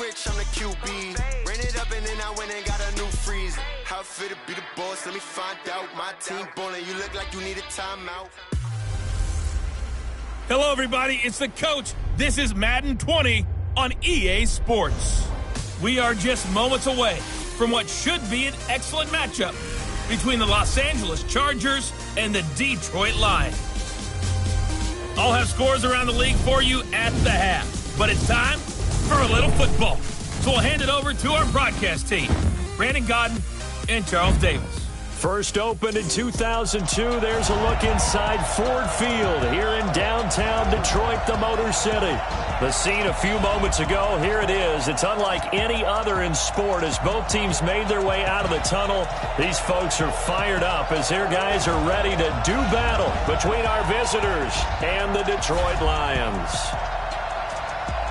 switch, I'm the QB. Ran it up and then I went and got a new freeze. How it feel to be the boss, let me find out. My team ballin', you look like you need a timeout. Hello, everybody. It's the coach. This is Madden 20 on EA Sports. We are just moments away from what should be an excellent matchup between the Los Angeles Chargers and the Detroit Lions. I'll have scores around the league for you at the half, but it's time for a little football. So we'll hand it over to our broadcast team, Brandon Godden and Charles Davis. First opened in 2002, there's a look inside Ford Field here in downtown Detroit, the Motor City. The scene a few moments ago, here it is. It's unlike any other in sport as both teams made their way out of the tunnel. These folks are fired up as their guys are ready to do battle between our visitors and the Detroit Lions.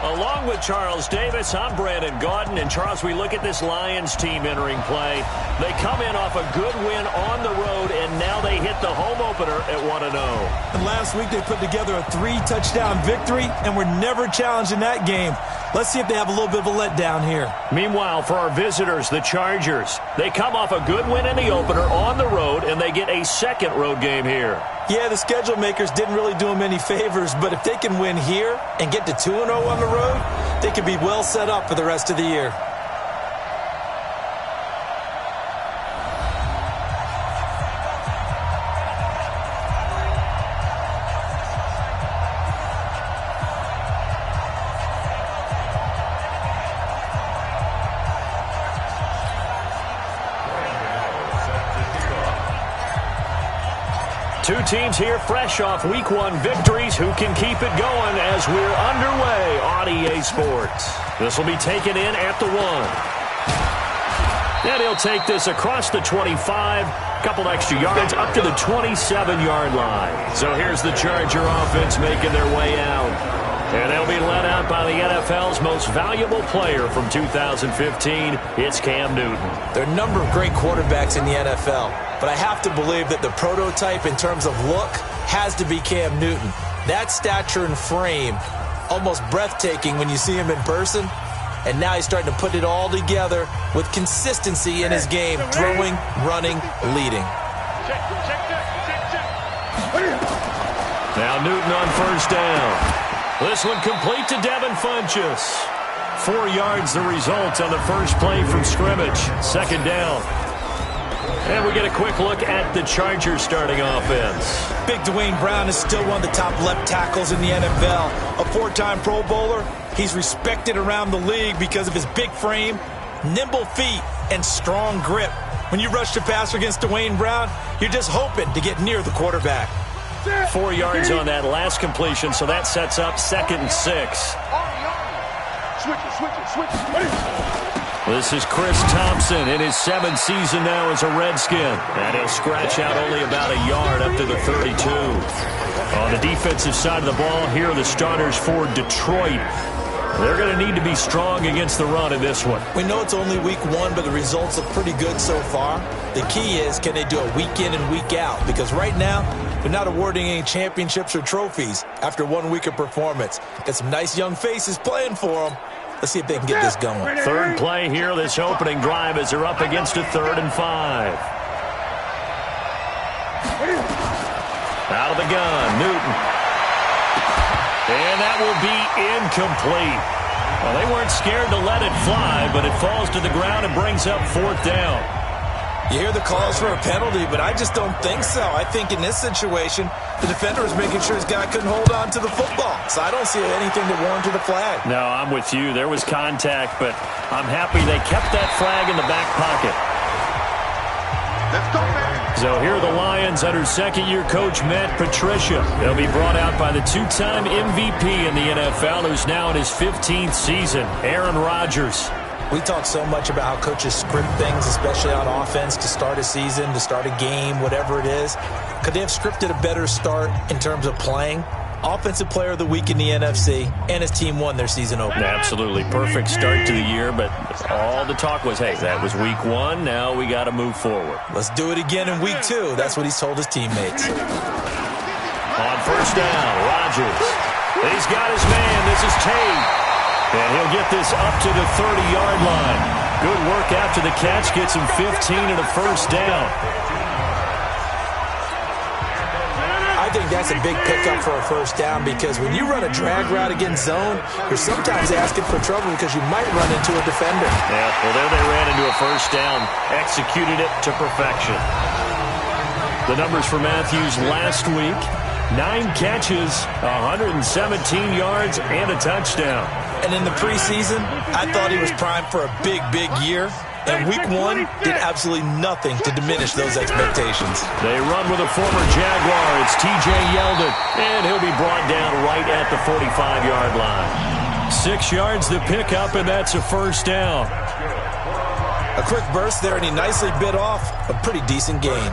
Along with Charles Davis, I'm Brandon Gaudin. And Charles, we look at this Lions team entering play. They come in off a good win on the road, and now they hit the home opener at 1-0. And last week they put together a 3-touchdown victory, and were never challenged in that game. Let's see if they have a little bit of a letdown here. Meanwhile, for our visitors, the Chargers, they come off a good win in the opener on the road, and they get a second road game here. Yeah, the schedule makers didn't really do them any favors, but if they can win here and get to 2-0 on the road, they can be well set up for the rest of the year. Two teams here fresh off Week 1 victories who can keep it going as we're underway on EA Sports. This will be taken in at the 1. And he'll take this across the 25, couple extra yards up to the 27-yard line. So here's the Charger offense making their way out. And they'll be led out by the NFL's most valuable player from 2015. It's Cam Newton. There are a number of great quarterbacks in the NFL, but I have to believe that the prototype in terms of look has to be Cam Newton. That stature and frame, almost breathtaking when you see him in person. And now he's starting to put it all together with consistency in his game, throwing, running, leading. Now Newton on first down. This one complete to Devin Funchess. 4 yards the result on the first play from scrimmage. Second down. And we get a quick look at the Chargers starting offense. Big Dwayne Brown is still one of the top left tackles in the NFL. A 4-time Pro Bowler, he's respected around the league because of his big frame, nimble feet, and strong grip. When you rush the passer against Dwayne Brown, you're just hoping to get near the quarterback. 4 yards on that last completion, so that sets up 2nd and 6. This is Chris Thompson in his 7th season now as a Redskin. And he'll scratch out only about a yard up to the 32. On the defensive side of the ball, here are the starters for Detroit. They're going to need to be strong against the run in this one. We know it's only week 1, but the results look pretty good so far. The key is, can they do it week in and week out? Because right now, they're not awarding any championships or trophies after 1 week of performance. Got some nice young faces playing for them. Let's see if they can get this going. Third play here, this opening drive as they're up against a 3rd and 5. Out of the gun, Newton. And that will be incomplete. Well, they weren't scared to let it fly, but it falls to the ground and brings up 4th down. You hear the calls for a penalty, but I just don't think so. I think in this situation, the defender was making sure his guy couldn't hold on to the football. So I don't see anything to warrant to the flag. No, I'm with you. There was contact, but I'm happy they kept that flag in the back pocket. Let's go, man. So here are the Lions under second-year coach Matt Patricia. They'll be brought out by the 2-time MVP in the NFL, who's now in his 15th season, Aaron Rodgers. We talk so much about how coaches script things, especially on offense, to start a season, to start a game, whatever it is. Could they have scripted a better start in terms of playing? Offensive Player of the Week in the NFC, and his team won their season opener. Absolutely. Perfect start to the year, but all the talk was, hey, that was week 1. Now we got to move forward. Let's do it again in week 2. That's what he's told his teammates. On first down, Rodgers. He's got his man. This is Tate. And he'll get this up to the 30-yard line. Good work after the catch. Gets him 15 and a first down. I think that's a big pickup for a first down because when you run a drag route against zone, you're sometimes asking for trouble because you might run into a defender. Yeah, well, there they ran into a first down. Executed it to perfection. The numbers for Matthews last week: 9 catches, 117 yards, and a touchdown. And in the preseason, I thought he was primed for a big, big year. And week 1 did absolutely nothing to diminish those expectations. They run with a former Jaguar. It's T.J. Yeldon, and he'll be brought down right at the 45-yard line. 6 yards the pickup, and that's a first down. A quick burst there, and he nicely bit off a pretty decent gain.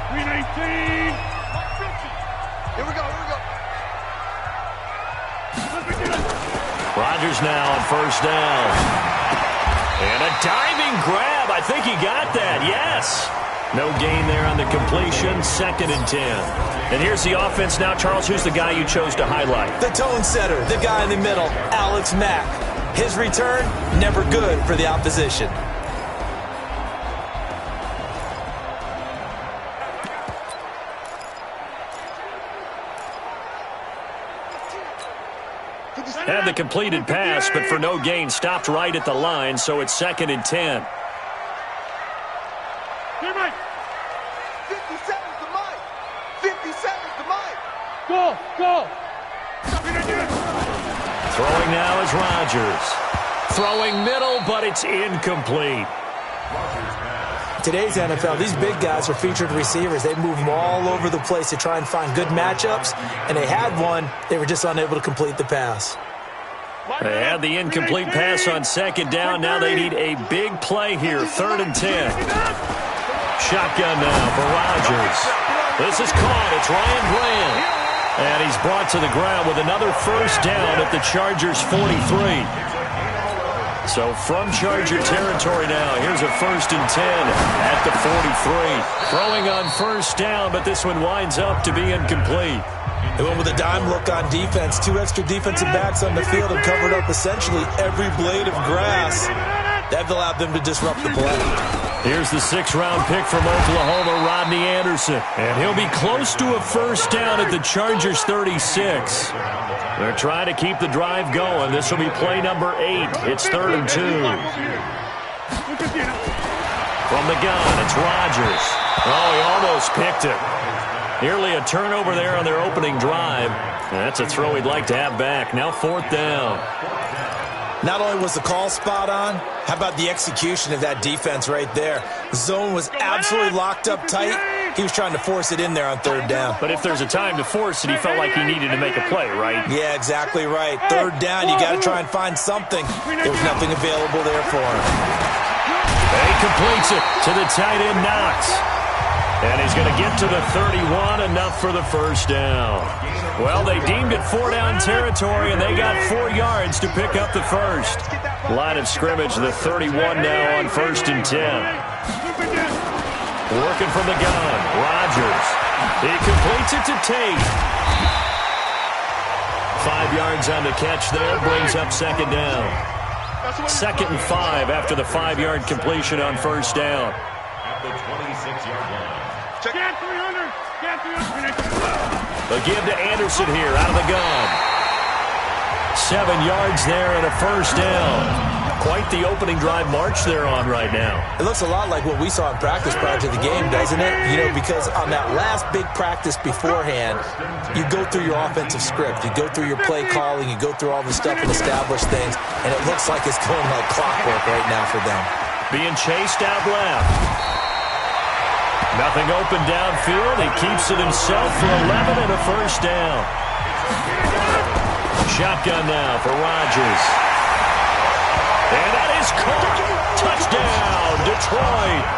319. Here we go. Rodgers now on first down. And a diving grab. I think he got that. Yes. No gain there on the completion. 2nd and 10. And here's the offense now. Charles, who's the guy you chose to highlight? The tone setter, the guy in the middle, Alex Mack. His return, never good for the opposition. Had the completed pass, but for no gain, stopped right at the line, so it's 2nd and 10. 57's the mic. 57's the mic. Go. Throwing now is Rodgers. Throwing middle, but it's incomplete. Today's NFL, these big guys are featured receivers. They move them all over the place to try and find good matchups, and they had one. They were just unable to complete the pass. They had the incomplete pass on 2nd down. Now they need a big play here. 3rd and 10. Shotgun now for Rodgers. This is caught. It's Ryan Bland. And he's brought to the ground with another first down at the Chargers' 43. So from Charger territory now, here's a 1st and 10 at the 43. Throwing on first down, but this one winds up to be incomplete. They went with a dime look on defense. 2 extra defensive backs on the field and covered up essentially every blade of grass. That allowed them to disrupt the play. Here's the 6th-round pick from Oklahoma, Rodney Anderson. And he'll be close to a first down at the Chargers' 36. They're trying to keep the drive going. This will be play number 8. It's 3rd and 2. From the gun, it's Rodgers. Oh, he almost picked it. Nearly a turnover there on their opening drive. That's a throw he'd like to have back. Now 4th down. Not only was the call spot on, how about the execution of that defense right there? The zone was absolutely locked up tight. He was trying to force it in there on 3rd down. But if there's a time to force it, he felt like he needed to make a play, right? Yeah, exactly right. 3rd down, you got to try and find something. There was nothing available there for him. He completes it to the tight end, Knox. And he's going to get to the 31, enough for the first down. Well, they deemed it 4-down territory, and they got 4 yards to pick up the first. Line of scrimmage, the 31 now on 1st and 10. Working from the gun, Rodgers. He completes it to Tate. 5 yards on the catch there, brings up 2nd down. 2nd and 5 after the 5-yard completion on 1st down. At the 26-yard line. Get 300. They'll give to Anderson here out of the gun. 7 yards there and a first down. Quite the opening drive march they're on right now. It looks a lot like what we saw in practice prior to the game, doesn't it? You know, because on that last big practice beforehand, you go through your offensive script. You go through your play calling. You go through all the stuff and establish things. And it looks like it's going like clockwork right now for them. Being chased out left. Nothing open downfield. He keeps it himself for 11 and a first down. Shotgun now for Rodgers. And that is caught. Touchdown, Detroit.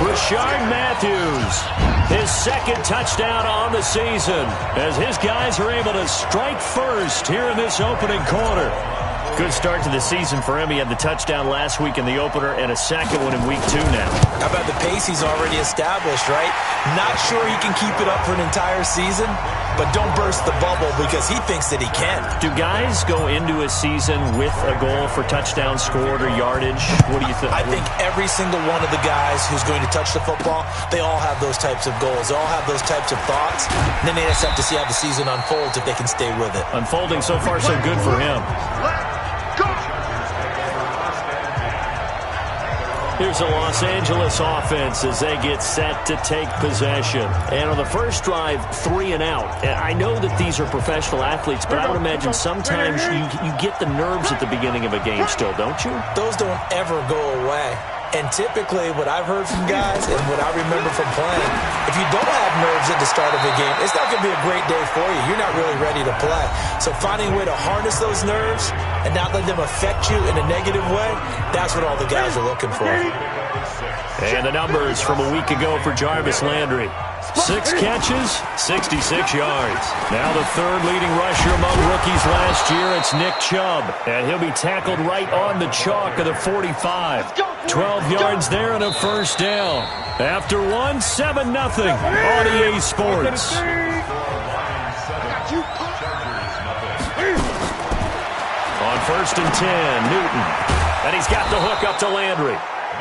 Rashard Matthews, his 2nd touchdown on the season, as his guys are able to strike first here in this opening quarter. Good start to the season for him. He had the touchdown last week in the opener and a second one in week 2 now. How about the pace he's already established, right? Not sure he can keep it up for an entire season, but don't burst the bubble because he thinks that he can. Do guys go into a season with a goal for touchdown scored or yardage? What do you think? I think every single one of the guys who's going to touch the football, they all have those types of goals. They all have those types of thoughts. And then they just have to see how the season unfolds if they can stay with it. Unfolding so far so good for him. Here's a Los Angeles offense as they get set to take possession. And on the first drive, 3 and out. And I know that these are professional athletes, but I would imagine sometimes you get the nerves at the beginning of a game still, don't you? Those don't ever go away. And typically, what I've heard from guys and what I remember from playing, if you don't have nerves at the start of a game, it's not going to be a great day for you. You're not really ready to play. So finding a way to harness those nerves and not let them affect you in a negative way, that's what all the guys are looking for. And the numbers from a week ago for Jarvis Landry. 6 catches, 66 yards. Now the third leading rusher among rookies last year, it's Nick Chubb. And he'll be tackled right on the chalk of the 45. 12 yards there and a first down. After 7-0 on EA Sports. On 1st and 10, Newton. And he's got the hook up to Landry.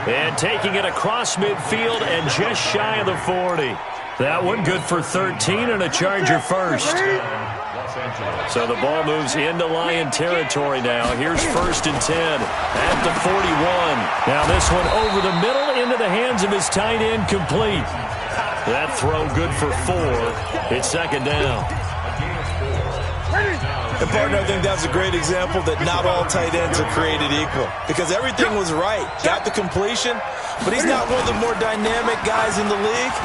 And taking it across midfield and just shy of the 40. That one good for 13 and a Charger first. So the ball moves into Lion territory now. Here's 1st and 10 at the 41. Now this one over the middle into the hands of his tight end, complete. That throw good for 4. It's 2nd down. And partner, I think that's a great example that not all tight ends are created equal. Because everything was right. Got the completion, but he's not one of the more dynamic guys in the league.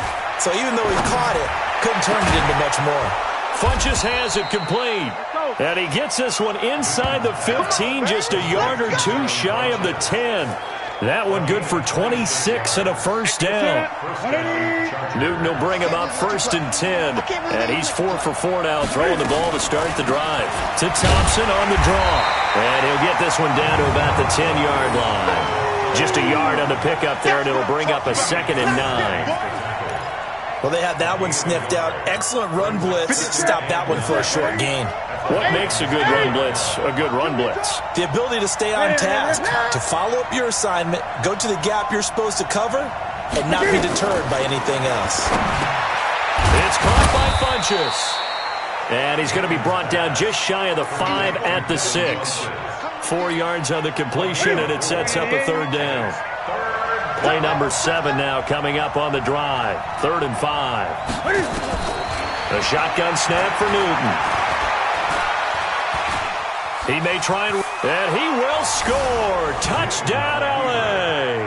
So even though he caught it, couldn't turn it into much more. Funchess has it complete. And he gets this one inside the 15, just a yard or 2 shy of the 10. That one good for 26 and a first down. Newton will bring him up 1st and 10. And he's 4 for 4 now, throwing the ball to start the drive. To Thompson on the draw. And he'll get this one down to about the 10-yard line. Just a yard on the pickup there, and it'll bring up a 2nd and 9. Well, they had that one sniffed out. Excellent run blitz. Stop that one for a short gain. What makes a good run blitz a good run blitz? The ability to stay on task, to follow up your assignment, go to the gap you're supposed to cover, and not be deterred by anything else. It's caught by Funchess. And he's going to be brought down just shy of the 5 at the 6. 4 yards on the completion, and it sets up a 3rd down. Play number 7 now coming up on the drive. 3rd and 5. A shotgun snap for Newton. He may try and he will score. Touchdown, LA.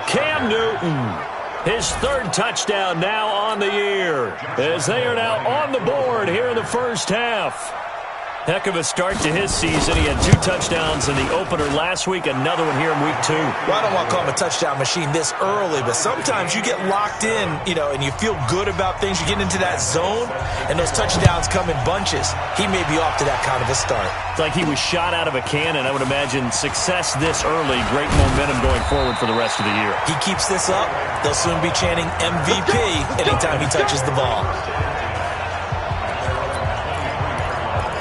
Cam Newton, his 3rd touchdown now on the year, as they are now on the board here in the first half. Heck of a start to his season. He had 2 touchdowns in the opener last week, another one here in week 2. Well, I don't want to call him a touchdown machine this early, but sometimes you get locked in, and you feel good about things. You get into that zone, and those touchdowns come in bunches. He may be off to that kind of a start. It's like he was shot out of a cannon. I would imagine success this early, great momentum going forward for the rest of the year. He keeps this up, they'll soon be chanting MVP anytime he touches the ball.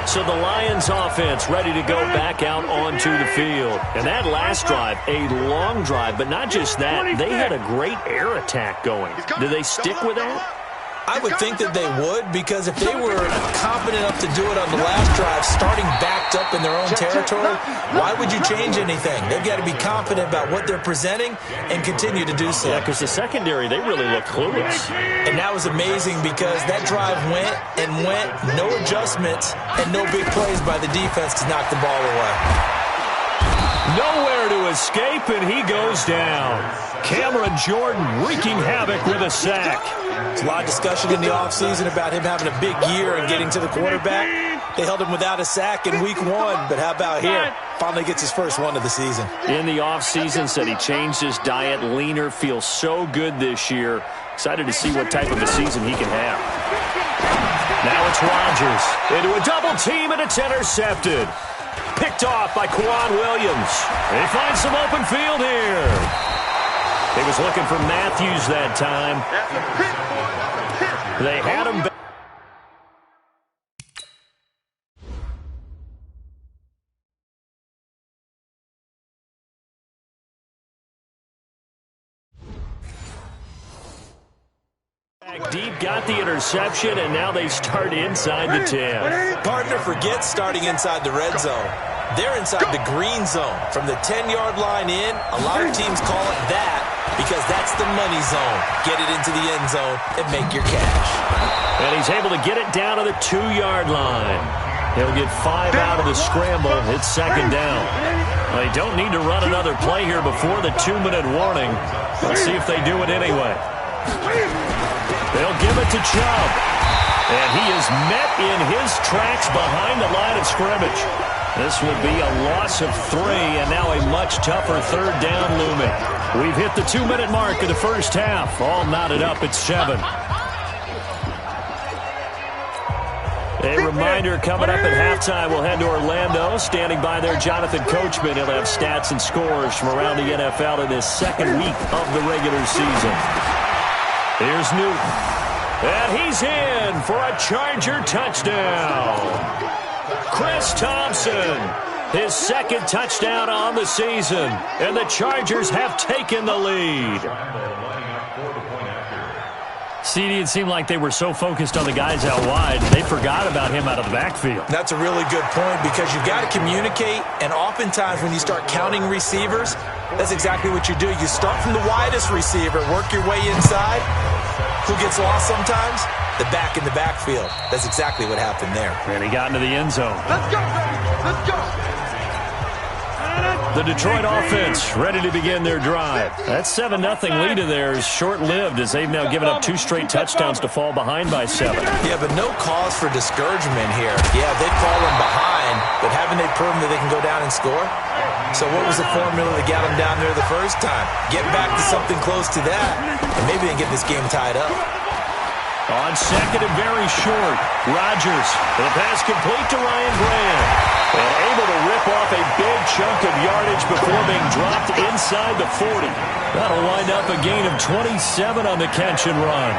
So the Lions offense ready to go back out onto the field. And that last drive, a long drive, but not just that. They had a great air attack going. Do they stick with that? I would think that they would, because if they were confident enough to do it on the last drive, starting backed up in their own territory, why would you change anything? They've got to be confident about what they're presenting and continue to do so. Yeah, because the secondary, they really look clueless. And that was amazing because that drive went and went, no adjustments, and no big plays by the defense to knock the ball away. Nowhere to escape, and he goes down. Cameron Jordan wreaking havoc with a sack. There's a lot of discussion in the offseason about him having a big year and getting to the quarterback. They held him without a sack in week 1, but how about here? Finally gets his first one of the season. In the offseason, said he changed his diet, leaner, feels so good this year. Excited to see what type of a season he can have. Now it's Rodgers into a double team, and it's intercepted. Picked off by Quan Williams. They find some open field here. He was looking for Matthews that time. They had him back. Deep, got the interception, and now they start inside the 10. Partner forgets starting inside the red zone. They're inside the green zone. From the 10-yard line in, a lot of teams call it that because that's the money zone. Get it into the end zone and make your cash. And he's able to get it down to the 2-yard line. He'll get 5 out of the scramble. It's second down. They don't need to run another play here before the 2-minute warning. Let's see if they do it anyway. They'll give it to Chubb. And he is met in his tracks behind the line of scrimmage. This will be a loss of 3, and now a much tougher third down looming. We've hit the 2-minute mark of the first half. All knotted up at 7. A reminder coming up at halftime, we'll head to Orlando. Standing by there, Jonathan Coachman. He'll have stats and scores from around the NFL in this second week of the regular season. Here's Newton. And he's in for a Charger touchdown. Chris Thompson, his second touchdown on the season. And the Chargers have taken the lead. CD, it seemed like they were so focused on the guys out wide, they forgot about him out of the backfield. That's a really good point because you've got to communicate, and oftentimes when you start counting receivers, that's exactly what you do. You start from the widest receiver, work your way inside. Who gets lost sometimes? The back in the backfield. That's exactly what happened there. And he got into the end zone. Let's go, baby. Let's go. The Detroit offense ready to begin their drive. That 7-0 lead of theirs short-lived as they've now given up 2 straight touchdowns to fall behind by 7. Yeah, but no cause for discouragement here. Yeah, they've fallen behind, but haven't they proven that they can go down and score? So what was the formula that got them down there the first time? Get back to something close to that, and maybe they can get this game tied up. On second and very short, Rodgers. The pass complete to Ryan Grant. And able to rip off a big chunk of yardage before being dropped inside the 40. That'll wind up a gain of 27 on the catch and run.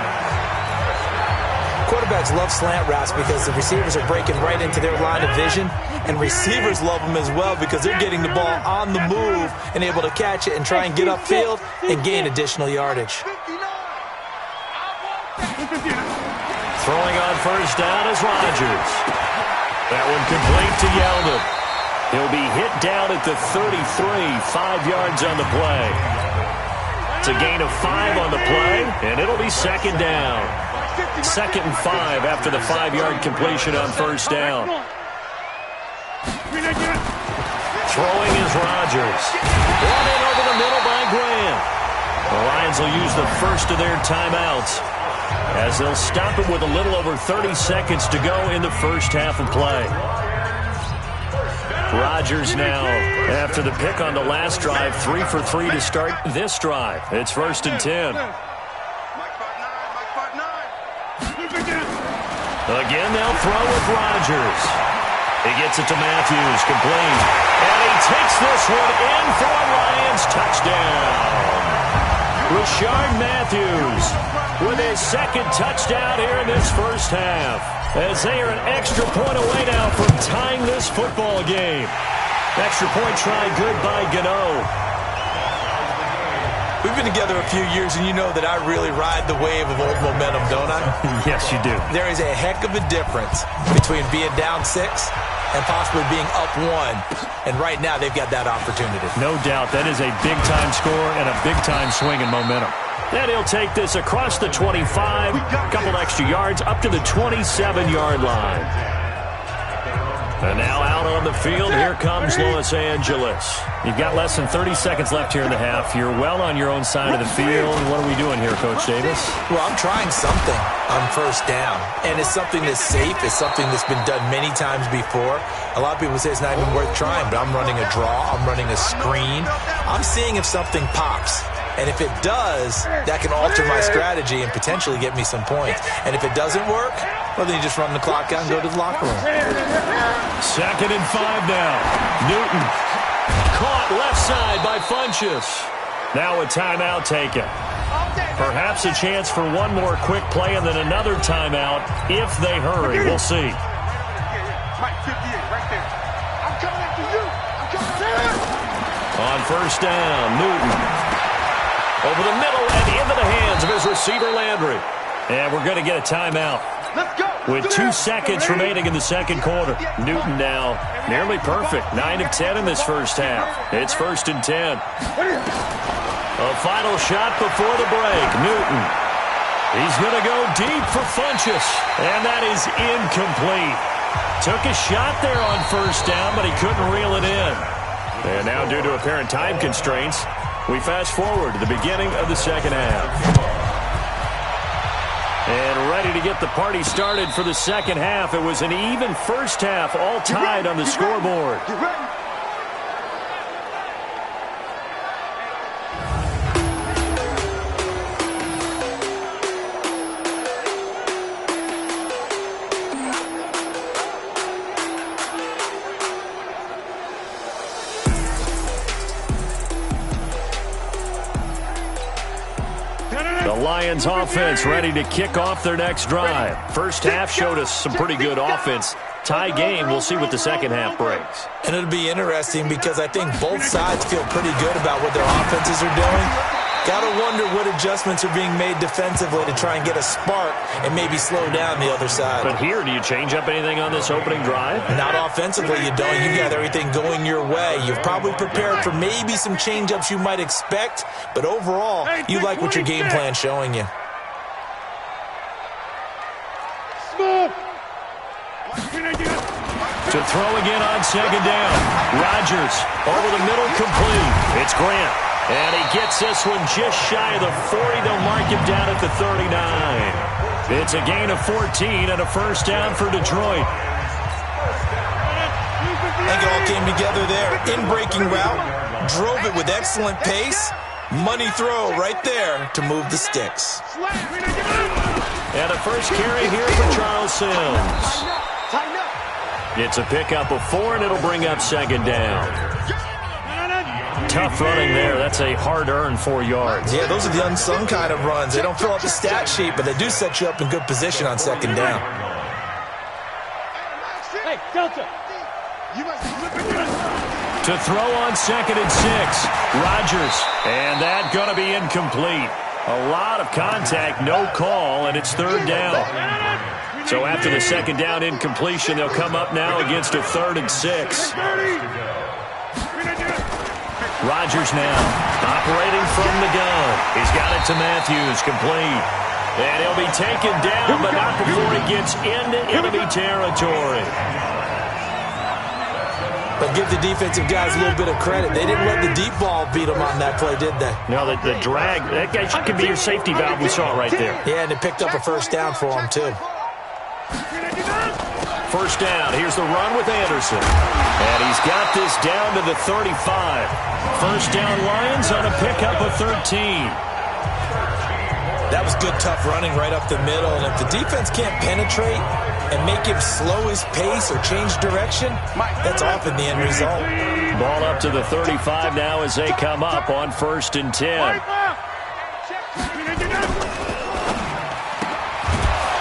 Quarterbacks love slant routes because the receivers are breaking right into their line of vision, and receivers love them as well because they're getting the ball on the move and able to catch it and try and get upfield and gain additional yardage. Throwing on first down is Rodgers. That one complete to Yeldon. He'll be hit down at the 33, 5 yards on the play. It's a gain of 5 on the play, and it'll be second down. Second and 5 after the 5-yard completion on first down. Throwing is Rodgers. Brought in over the middle by Grant. The Lions will use the first of their timeouts as they'll stop it with a little over 30 seconds to go in the first half of play. Rodgers now, after the pick on the last drive, 3 for 3 to start this drive. It's first and 10. Again, they'll throw with Rodgers. He gets it to Matthews, complete. And he takes this one in for a Lions touchdown. Rashard Matthews with his second touchdown here in this first half, as they are an extra point away now from tying this football game. Extra point try good by Gano. We've been together a few years, and you know that I really ride the wave of old momentum, don't I? Yes, you do. There is a heck of a difference between being down 6 and possibly being up 1. And right now, they've got that opportunity. No doubt. That is a big-time score and a big-time swing in momentum. Then he'll take this across the 25, a couple extra yards, up to the 27-yard line. And now out on the field, here comes Los Angeles. You've got less than 30 seconds left here in the half. You're well on your own side of the field. What are we doing here, Coach Davis? Well, I'm trying something on first down. And it's something that's safe. It's something that's been done many times before. A lot of people say it's not even worth trying, but I'm running a draw. I'm running a screen. I'm seeing if something pops. And if it does, that can alter my strategy and potentially get me some points. And if it doesn't work, well, then you just run the clock out and go to the locker room. 2nd and 5 now. Newton caught left side by Funchess. Now a timeout taken. Perhaps a chance for one more quick play and then another timeout if they hurry. We'll see. On 1st down, Newton. Over the middle and into the hands of his receiver, Landry. And we're going to get a timeout. With 2 seconds remaining in the 2nd quarter. Newton now nearly perfect. 9 of 10 in this first half. It's 1st and 10. A final shot before the break. Newton. He's going to go deep for Funchess. And that is incomplete. Took a shot there on 1st down, but he couldn't reel it in. And now, due to apparent time constraints, we fast forward to the beginning of the 2nd half. And ready to get the party started for the 2nd half. It was an even first half, all tied on the scoreboard. Lions offense ready to kick off their next drive. First half showed us some pretty good offense. Tie game. We'll see what the 2nd half brings. And it'll be interesting because I think both sides feel pretty good about what their offenses are doing. Got to wonder what adjustments are being made defensively to try and get a spark and maybe slow down the other side. But here, do you change up anything on this opening drive? Not offensively, you don't. You got everything going your way. You've probably prepared for maybe some change-ups you might expect, but overall, you like what your game plan's showing you. To throw again on 2nd down. Rodgers over the middle, complete. It's Grant. And he gets this one just shy of the 40. They'll mark him down at the 39. It's a gain of 14 and a 1st down for Detroit. I think it all came together there. In-breaking route, drove it with excellent pace. Money throw right there to move the sticks. And a first carry here for Charles Sims. It's a pickup of 4, and it'll bring up 2nd down. Tough running there. That's a hard-earned 4 yards. Yeah, those are the unsung kind of runs. They don't fill up the stat sheet, but they do set you up in good position on 2nd down. Hey, Delta. To throw on 2nd and 6. Rodgers. And that going to be incomplete. A lot of contact, no call, and it's 3rd down. So after the 2nd down incompletion, they'll come up now against a 3rd and 6. Rodgers now operating from the gun. He's got it to Matthews, complete. And he'll be taken down, but not before he gets into enemy territory. But give the defensive guys a little bit of credit. They didn't let the deep ball beat them on that play, did they? No, the drag, that guy could be your safety valve. We saw it right there. Yeah, and it picked up a 1st down for him, too. 1st down. Here's the run with Anderson. And he's got this down to the 35. 1st down Lions on a pickup of 13. That was good, tough running right up the middle. And if the defense can't penetrate and make him slow his pace or change direction, that's often the end result. Ball up to the 35 now as they come up on 1st and 10.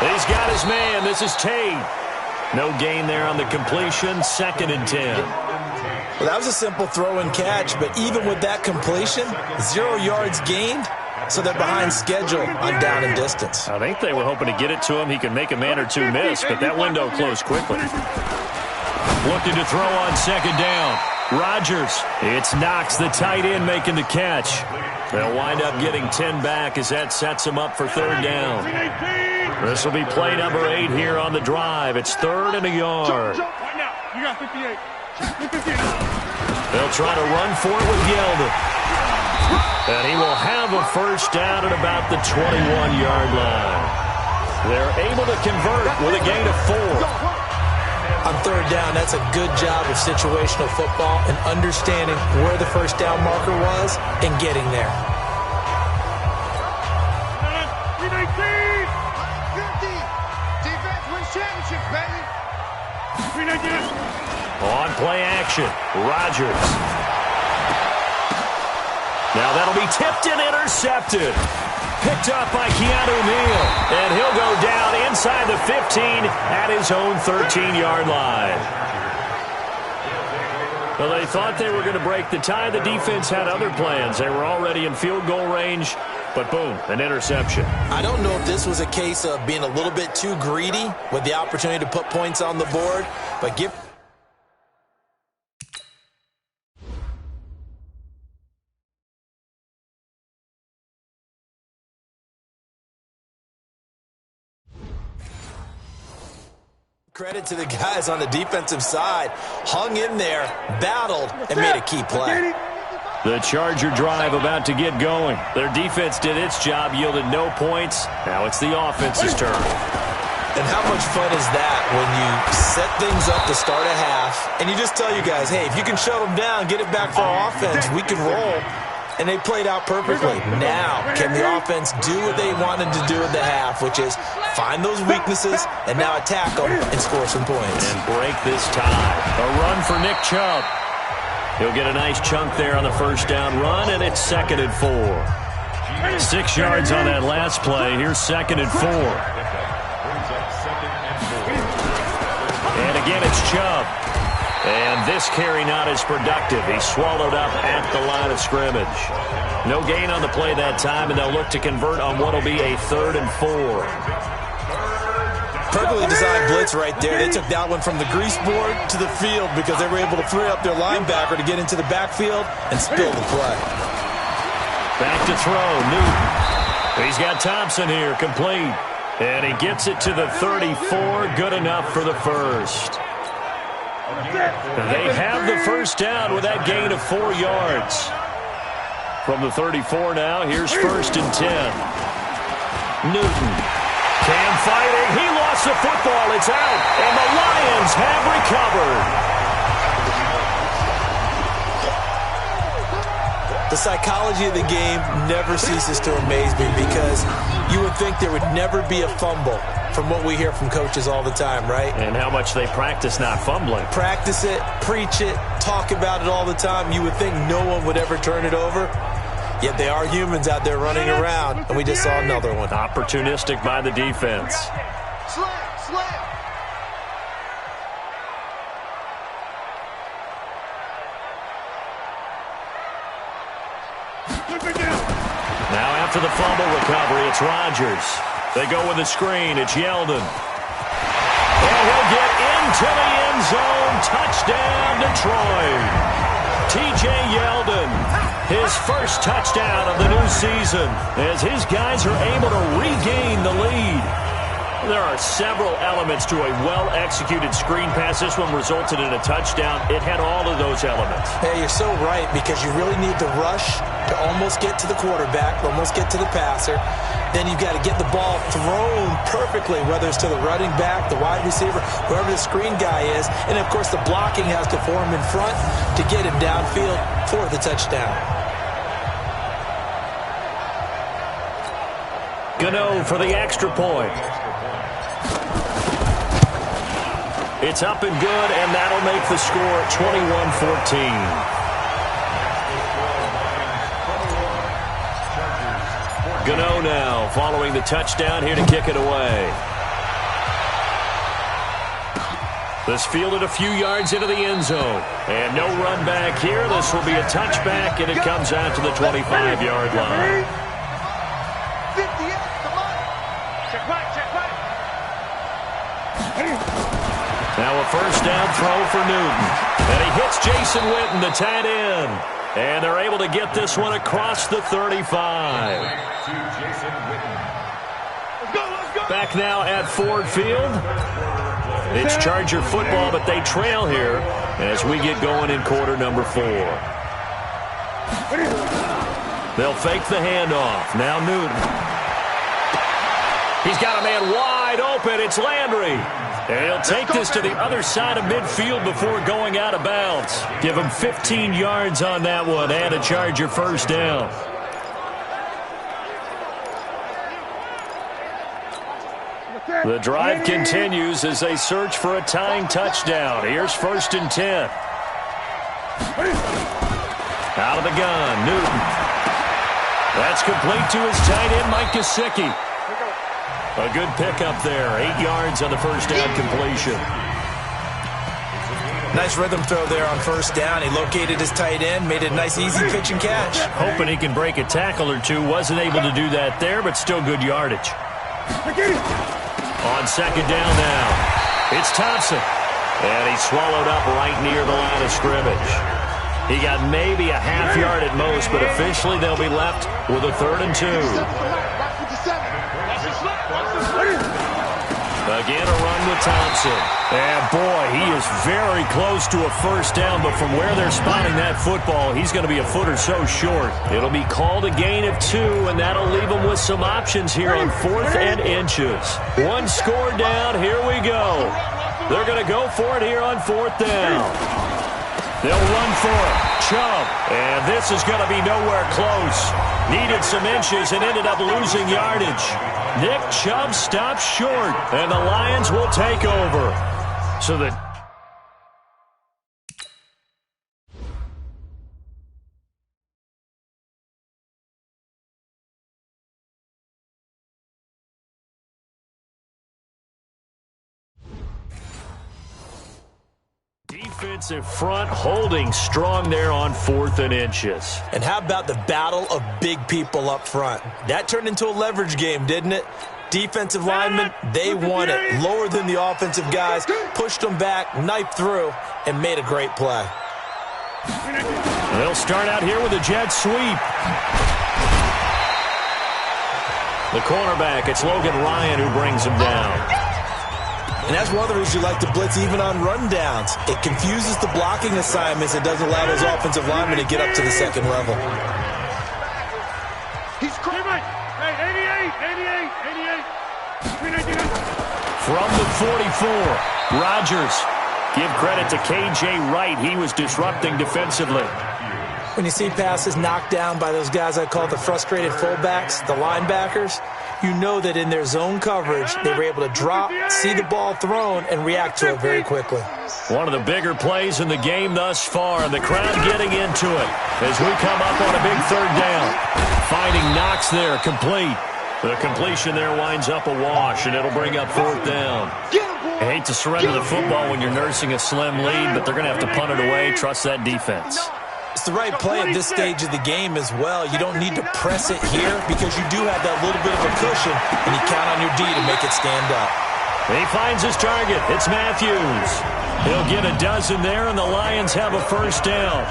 He's got his man. This is Tate. No gain there on the completion. 2nd and 10. Well, that was a simple throw and catch, but even with that completion, 0 yards gained, so they're behind schedule on down and distance. I think they were hoping to get it to him. He could make a man or two miss, but that window closed quickly. Looking to throw on 2nd down. Rodgers. It's Knox, the tight end, making the catch. They'll wind up getting 10 back as that sets them up for 3rd down. This will be play number 8 here on the drive. It's 3rd and a yard. You got 58. They'll try to run for it with Yeldon. And he will have a 1st down at about the 21-yard line. They're able to convert with a gain of 4. On 3rd down, that's a good job of situational football and understanding where the 1st down marker was and getting there. On play action, Rodgers. Now that'll be tipped and intercepted. Picked up by Keanu Neal. And he'll go down inside the 15 at his own 13-yard line. Well, they thought they were going to break the tie. The defense had other plans. They were already in field goal range, but boom, an interception. I don't know if this was a case of being a little bit too greedy with the opportunity to put points on the board, but give... Credit to the guys on the defensive side. Hung in there, battled, and made a key play. The Charger drive about to get going. Their defense did its job, yielded no points. Now it's the offense's turn. And how much fun is that when you set things up to start a half, and you just tell you guys, hey, if you can shut them down, get it back for our offense, we can roll. And they played out perfectly. Now, can the offense do what they wanted to do in the half, which is find those weaknesses and now attack them and score some points. And break this tie. A run for Nick Chubb. He'll get a nice chunk there on the first down run, and it's 2nd and 4. 6 yards on that last play. Here's 2nd and 4. And again, it's Chubb. And this carry not as productive. He's swallowed up at the line of scrimmage. No gain on the play that time, and they'll look to convert on what will be a 3rd and 4. Perfectly designed blitz right there. They took that one from the grease board to the field because they were able to free up their linebacker to get into the backfield and spill the play. Back to throw, Newton. He's got Thompson here, complete. And he gets it to the 34, good enough for the first. They have the first down with that gain of 4 yards. From the 34 now, here's 1st and 10. Newton. Cam fighting. He lost the football. It's out. And the Lions have recovered. The psychology of the game never ceases to amaze me because you would think there would never be a fumble from what we hear from coaches all the time, right? And how much they practice not fumbling. Practice it, preach it, talk about it all the time. You would think no one would ever turn it over. Yet they are humans out there running around, and we just saw another one. Opportunistic by the defense. Slam. Now after the fumble recovery, it's Rodgers. They go with a screen. It's Yeldon. And he'll get into the end zone. Touchdown, Detroit. T.J. Yeldon, his first touchdown of the new season, as his guys are able to regain the lead. There are several elements to a well-executed screen pass. This one resulted in a touchdown. It had all of those elements. Hey, you're so right, because you really need the rush to almost get to the quarterback, almost get to the passer. Then you've got to get the ball thrown perfectly, whether it's to the running back, the wide receiver, whoever the screen guy is. And, of course, the blocking has to form in front to get him downfield for the touchdown. Gano for the extra point. It's up and good, and that'll make the score 21-14. Gano now following the touchdown here to kick it away. This fielded a few yards into the end zone. And no run back here. This will be a touchback, and it comes out to the 25-yard line. 58, come on. Check back. Now a first down throw for Newton. And he hits Jason Witten, the tight end. And they're able to get this one across the 35. Back now at Ford Field. It's Charger football, but they trail here as we get going in quarter number 4. They'll fake the handoff. Now Newton. He's got a man wide open. It's Landry. And he'll take this to the other side of midfield before going out of bounds. Give him 15 yards on that one and a Charger first down. The drive continues as they search for a tying touchdown. Here's 1st and 10. Out of the gun, Newton. That's complete to his tight end, Mike Gesicki. A good pickup there. 8 yards on the first down completion. Nice rhythm throw there on 1st down. He located his tight end, made it a nice, easy pitch and catch. Hoping he can break a tackle or two. Wasn't able to do that there, but still good yardage. On 2nd down now, it's Thompson. And he's swallowed up right near the line of scrimmage. He got maybe a half yard at most, but officially they'll be left with a 3rd and 2. Again, a run with Thompson. And boy, he is very close to a 1st down, but from where they're spotting that football, he's going to be a foot or so short. It'll be called a gain of 2, and that'll leave him with some options here on 4th and inches. 1 score down, here we go. They're going to go for it here on 4th down. They'll run for it. Chubb. And this is going to be nowhere close. Needed some inches and ended up losing yardage. Nick Chubb stops short, and the Lions will take over. So the defensive front holding strong there on 4th and inches. And how about the battle of big people up front? That turned into a leverage game, didn't it? Defensive linemen, they won it. Lower than the offensive guys, pushed them back, knifed through, and made a great play. They'll start out here with a jet sweep. The cornerback, it's Logan Ryan who brings him down. And that's one of the reasons you like to blitz even on rundowns. It confuses the blocking assignments. It doesn't allow those offensive linemen to get up to the 2nd level. He's screaming. Hey, 88. From the 44, Rodgers. Give credit to K.J. Wright. He was disrupting defensively. When you see passes knocked down by those guys I call the frustrated fullbacks, the linebackers, you know that in their zone coverage, they were able to drop, see the ball thrown, and react to it very quickly. One of the bigger plays in the game thus far, and the crowd getting into it as we come up on a big 3rd down. Finding Knox there, complete. The completion there winds up a wash, and it'll bring up 4th down. I hate to surrender the football when you're nursing a slim lead, but they're going to have to punt it away. Trust that defense. It's the right play at this stage of the game as well. You don't need to press it here because you do have that little bit of a cushion, and you count on your D to make it stand up. He finds his target. It's Matthews. He'll get a dozen there, and the Lions have a 1st down.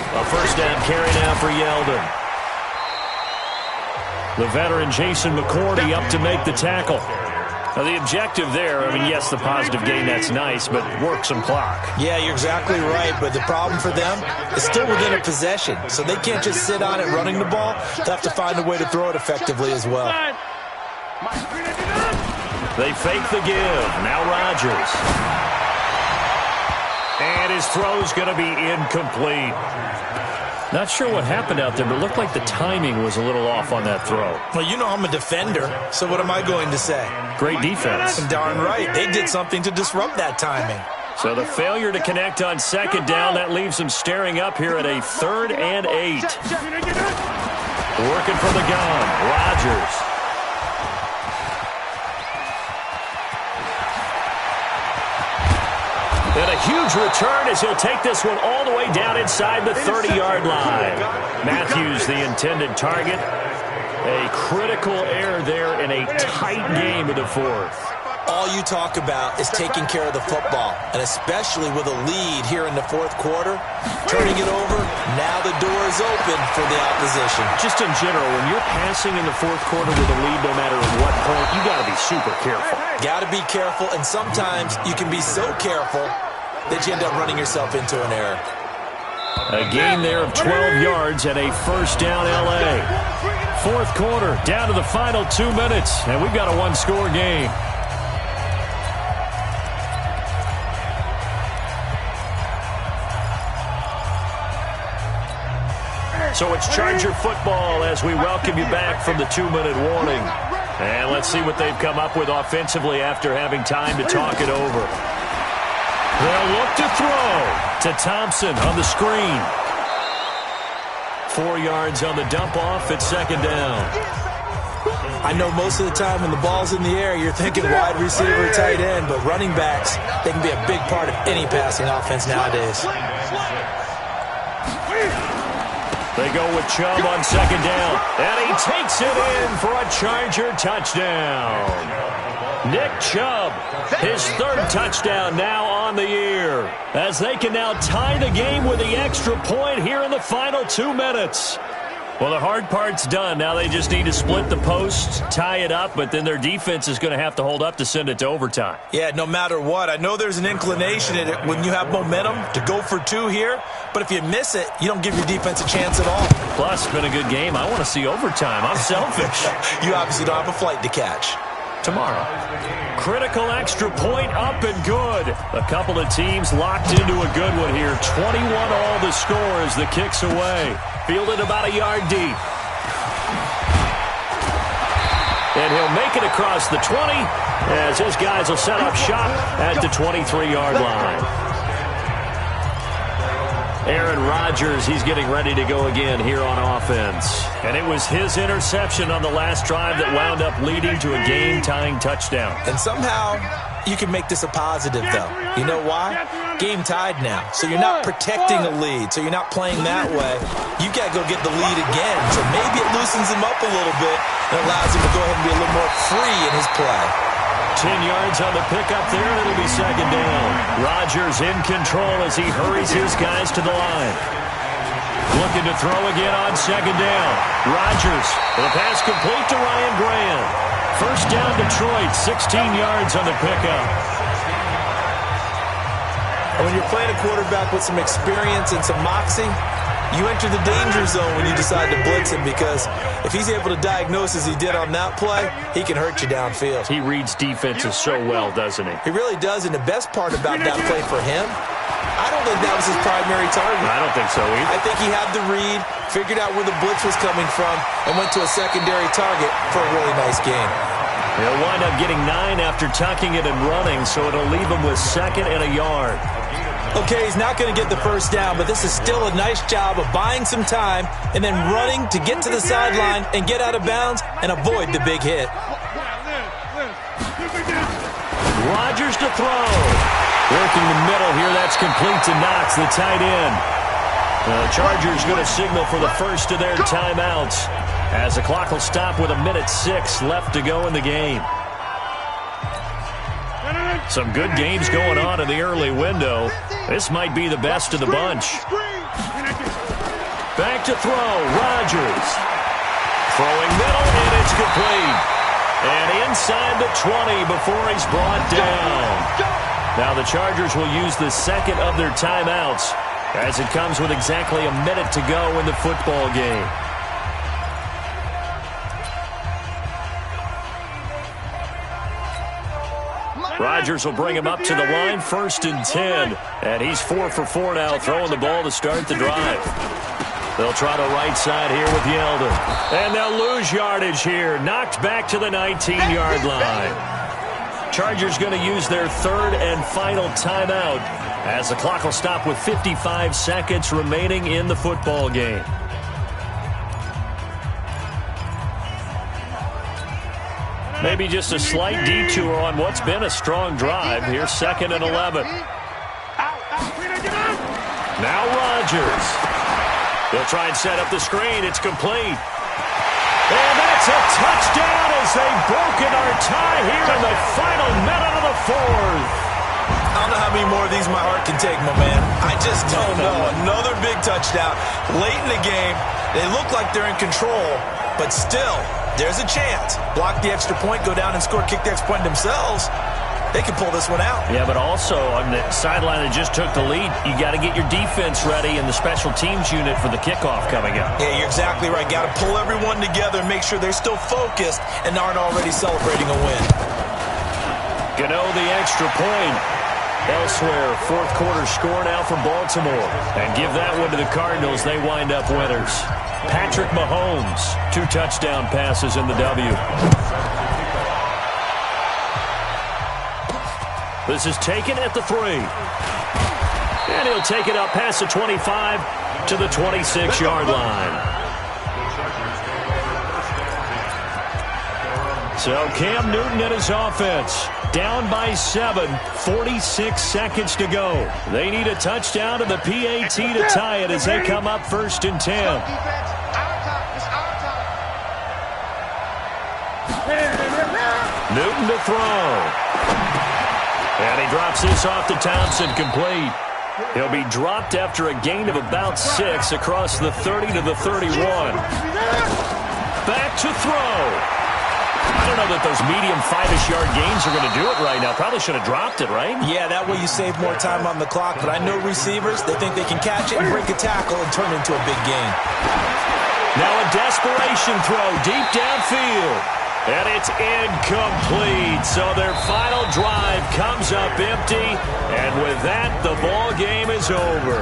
A 1st down carry now for Yeldon. The veteran Jason McCourty up to make the tackle. Now, the objective there, I mean, yes, the positive gain, that's nice, but work some clock. Yeah, you're exactly right, but the problem for them is still within a possession, so they can't just sit on it running the ball. They'll have to find a way to throw it effectively as well. They fake the give. Now Rodgers. And his throw's going to be incomplete. Not sure what happened out there, but it looked like the timing was a little off on that throw. Well, you know I'm a defender, so what am I going to say? Great defense. Darn right. They did something to disrupt that timing. So the failure to connect on 2nd down, that leaves them staring up here at a 3rd and 8. Working from the gun, Rodgers. And a huge return as he'll take this one all the way down inside the 30-yard line. Matthews, the intended target. A critical error there in a tight game of the 4th. All you talk about is taking care of the football, and especially with a lead here in the 4th quarter, turning it over, now the door is open for the opposition. Just in general, when you're passing in the 4th quarter with a lead, no matter at what point, you got to be super careful. Got to be careful, and sometimes you can be so careful that you end up running yourself into an error. A gain there of 12 yards and a 1st down L.A. 4th quarter, down to the final 2 minutes, and we've got a 1-score game. So it's Charger football as we welcome you back from the 2-minute warning. And let's see what they've come up with offensively after having time to talk it over. They'll look to throw to Thompson on the screen. 4 yards on the dump-off at second down. I know most of the time when the ball's in the air, you're thinking wide receiver, tight end, but running backs, they can be a big part of any passing offense nowadays. They go with Chubb on second down, and he takes it in for a Charger touchdown. Nick Chubb, his 3rd touchdown now on the year, as they can now tie the game with the extra point here in the final 2 minutes. Well, the hard part's done. Now they just need to split the post, tie it up, but then their defense is going to have to hold up to send it to overtime. Yeah, no matter what. I know there's an inclination in it when you have momentum to go for 2 here, but if you miss it, you don't give your defense a chance at all. Plus, it's been a good game. I want to see overtime. I'm selfish. You obviously don't have a flight to catch. Tomorrow. Critical extra point up and good. A couple of teams locked into a good one here. 21 all the score as the kick's away. Fielded about a yard deep. And he'll make it across the 20 as his guys will set up shop at the 23-yard line. Aaron Rodgers, he's getting ready to go again here on offense. And it was his interception on the last drive that wound up leading to a game-tying touchdown. And somehow you can make this a positive, though. You know why? Game tied now. So you're not protecting a lead. So you're not playing that way. You got to go get the lead again. So maybe it loosens him up a little bit and allows him to go ahead and be a little more free in his play. 10 yards on the pickup there, and it'll be second down. Rodgers in control as he hurries his guys to the line. Looking to throw again on second down. Rodgers with a pass complete to Ryan Grant. First down Detroit, 16 yards on the pickup. When you're playing a quarterback with some experience and some moxie, you enter the danger zone when you decide to blitz him, because if he's able to diagnose as he did on that play, he can hurt you downfield. He reads defenses so well, doesn't he? He really does, and the best part about that play for him, I don't think that was his primary target. I don't think so either. I think he had the read, figured out where the blitz was coming from, and went to a secondary target for a really nice game. He'll wind up getting 9 after tucking it and running, so it'll leave him with 2nd and a yard. Okay, he's not going to get the first down, but this is still a nice job of buying some time and then running to get to the sideline and get out of bounds and avoid the big hit. Rodgers to throw. Working the middle here, that's complete to Knox, the tight end. The Chargers going to signal for the first of their timeouts as the clock will stop with 1:06 left to go in the game. Some good games going on in the early window. This might be the best of the bunch. Back to throw, Rodgers. Throwing middle, and it's complete. And inside the 20 before he's brought down. Now the Chargers will use the second of their timeouts as it comes with exactly 1 minute to go in the football game. Rodgers will bring him up to the line, 1st and 10. And he's 4 for 4 now, throwing the ball to start the drive. They'll try the right side here with Yeldon. And they'll lose yardage here. Knocked back to the 19-yard line. Chargers going to use their 3rd and final timeout as the clock will stop with 55 seconds remaining in the football game. Maybe just a slight detour on what's been a strong drive. Here's 2nd and 11. Now Rodgers. They'll try and set up the screen. It's complete. And that's a touchdown as they've broken our tie here in the final minute of the 4th. I don't know how many more of these my heart can take, my man. I just don't know. Another big touchdown. Late in the game, they look like they're in control, but still, there's a chance. Block the extra point, go down and score, kick the extra point themselves. They can pull this one out. Yeah, but also on the sideline that just took the lead, you got to get your defense ready and the special teams unit for the kickoff coming up. Yeah, you're exactly right. Got to pull everyone together and make sure they're still focused and aren't already celebrating a win. Gano the extra point. Elsewhere, fourth quarter score now for Baltimore. And give that one to the Cardinals. They wind up winners. Patrick Mahomes, 2 touchdown passes in the W. This is taken at the 3. And he'll take it up past the 25 to the 26-yard line. So Cam Newton and his offense down by 7, 46 seconds to go. They need a touchdown to the PAT to tie it as they come up 1st and 10. Newton to throw. And he drops this off to Thompson, complete. He'll be dropped after a gain of about 6 across the 30 to the 31. Back to throw. I don't know that those medium 5-ish yard gains are going to do it right now. Probably should have dropped it, right? Yeah, that way you save more time on the clock. But I know receivers, they think they can catch it and break a tackle and turn it into a big gain. Now a desperation throw deep downfield. And it's incomplete. So their final drive comes up empty. And with that, the ball game is over.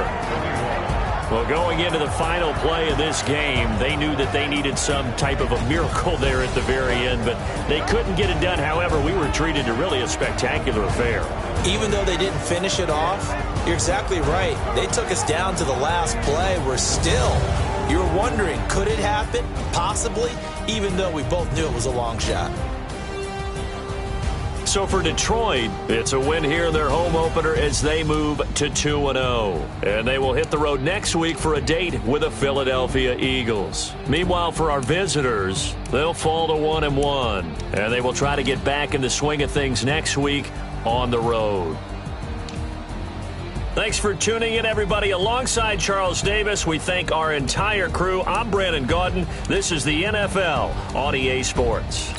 Well, going into the final play of this game, they knew that they needed some type of a miracle there at the very end, but they couldn't get it done. However, we were treated to really a spectacular affair. Even though they didn't finish it off, you're exactly right. They took us down to the last play. We're still, you're wondering, could it happen? Possibly, even though we both knew it was a long shot. So for Detroit, it's a win here in their home opener as they move to 2-0. And they will hit the road next week for a date with the Philadelphia Eagles. Meanwhile, for our visitors, they'll fall to 1-1. And they will try to get back in the swing of things next week on the road. Thanks for tuning in, everybody. Alongside Charles Davis, we thank our entire crew. I'm Brandon Gaudin. This is the NFL on EA Sports.